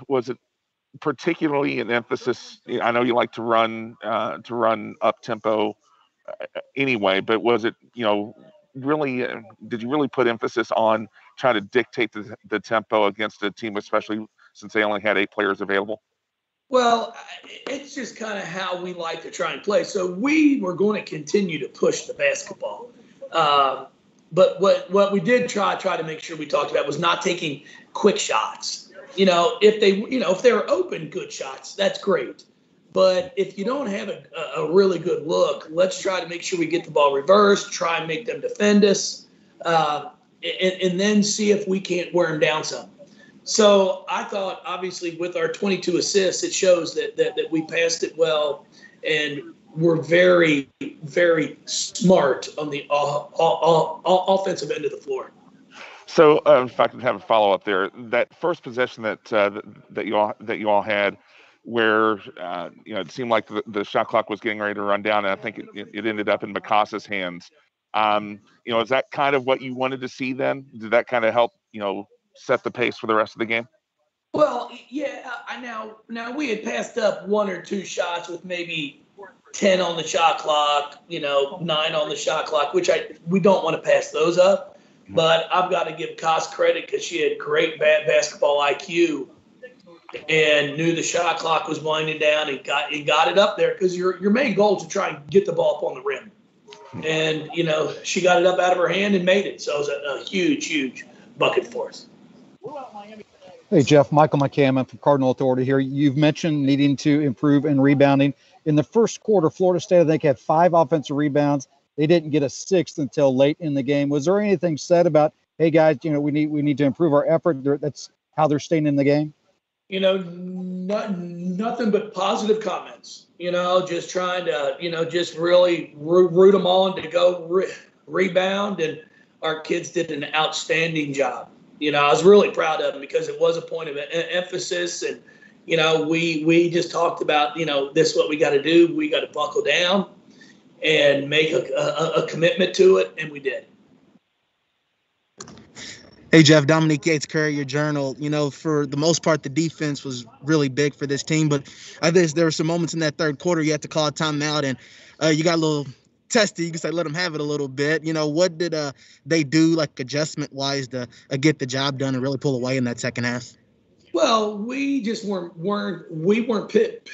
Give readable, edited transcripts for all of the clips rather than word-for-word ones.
was it particularly an emphasis? I know you like to run up tempo anyway, but was it, really, did you really put emphasis on trying to dictate the tempo against a team, especially since they only had 8 players available? Well, it's just kind of how we like to try and play. So we were going to continue to push the basketball. But what we did try to make sure we talked about was not taking quick shots. If they're open good shots, that's great. But if you don't have a really good look, let's try to make sure we get the ball reversed, try and make them defend us, and then see if we can't wear them down some. So I thought, obviously, with our 22 assists, it shows that we passed it well, and we're very, very smart on the offensive end of the floor. So, if I could have a follow up there, that first possession that you all had, where it seemed like the shot clock was getting ready to run down, and I think it ended up in Mikasa's hands. Is that kind of what you wanted to see then? Did that kind of help set the pace for the rest of the game? Well, yeah. Now we had passed up 1 or 2 shots with maybe 10 on the shot clock, 9 on the shot clock, which we don't want to pass those up. But I've got to give Kos credit because she had great basketball IQ and knew the shot clock was winding down and got it up there, because your main goal is to try and get the ball up on the rim. And, she got it up out of her hand and made it. So it was a huge, huge bucket for us. Hey, Jeff, Michael McCammon from Cardinal Authority here. You've mentioned needing to improve in rebounding. In the first quarter, Florida State, I think, had 5 offensive rebounds. They didn't get a 6th until late in the game. Was there anything said about, hey, guys, we need to improve our effort? That's how they're staying in the game? Nothing but positive comments. Just trying to, just really root them on to go rebound. And our kids did an outstanding job. I was really proud of them because it was a point of emphasis. And, we just talked about, this is what we got to do. We got to buckle down and make a commitment to it. And we did. Hey, Jeff, Dominique Yates, Courier Journal. For the most part, the defense was really big for this team. But I think there were some moments in that third quarter you had to call a timeout, and you got a little testy. You can say let them have it a little bit. What did they do, like adjustment-wise, to get the job done and really pull away in that second half? Well, we just weren't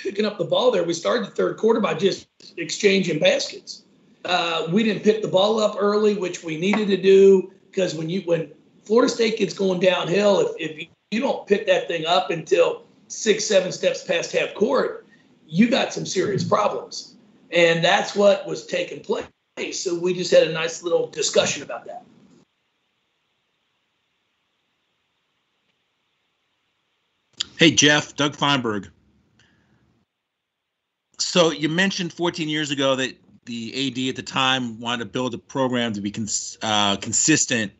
picking up the ball there. We started the third quarter by just exchanging baskets. We didn't pick the ball up early, which we needed to do, because when Florida State gets going downhill, if you don't pick that thing up until 6-7 steps past half court, you got some serious problems. And that's what was taking place. So we just had a nice little discussion about that. Hey, Jeff, Doug Feinberg. So you mentioned 14 years ago that the AD at the time wanted to build a program to be consistent.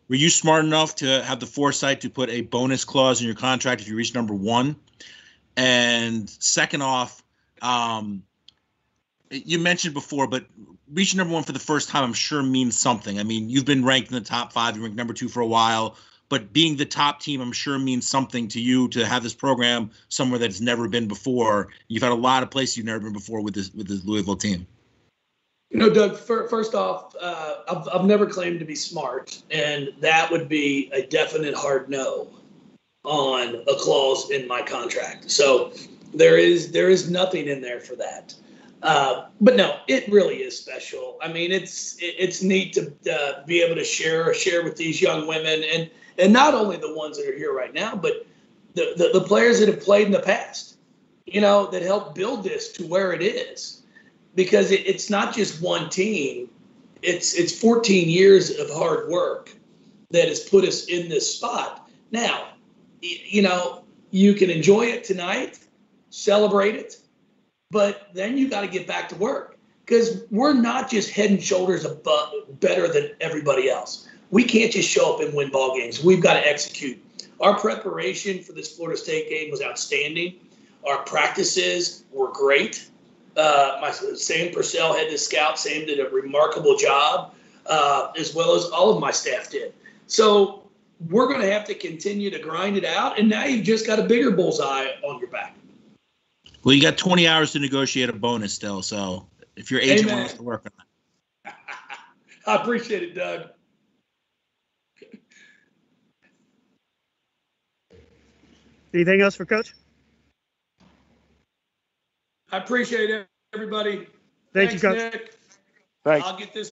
Were you smart enough to have the foresight to put a bonus clause in your contract if you reach number 1? And second off, you mentioned before, but reaching number 1 for the first time, I'm sure means something. I mean, you've been ranked in the top 5, you ranked number 2 for a while, but being the top team, I'm sure means something to you to have this program somewhere that's never been before. You've had a lot of places you've never been before with this Louisville team. Doug, first off, I've never claimed to be smart, and that would be a definite hard no on a clause in my contract. So there is nothing in there for that. But no, it really is special. I mean, it's neat to be able to share with these young women, and not only the ones that are here right now, but the players that have played in the past, that helped build this to where it is. Because it's not just one team. It's 14 years of hard work that has put us in this spot. Now, you can enjoy it tonight, celebrate it, but then you got to get back to work, because we're not just head and shoulders above, better than everybody else. We can't just show up and win ball games. We've got to execute. Our preparation for this Florida State game was outstanding. Our practices were great. Sam Purcell, head to scout, Sam did a remarkable job, as well as all of my staff did. So we're going to have to continue to grind it out. And now you've just got a bigger bullseye on your back. Well, you got 20 hours to negotiate a bonus still. So if your agent wants to work on that. I appreciate it, Doug. Anything else for Coach? I appreciate it, everybody. Thank you, Coach. Nick. Thanks. I'll get this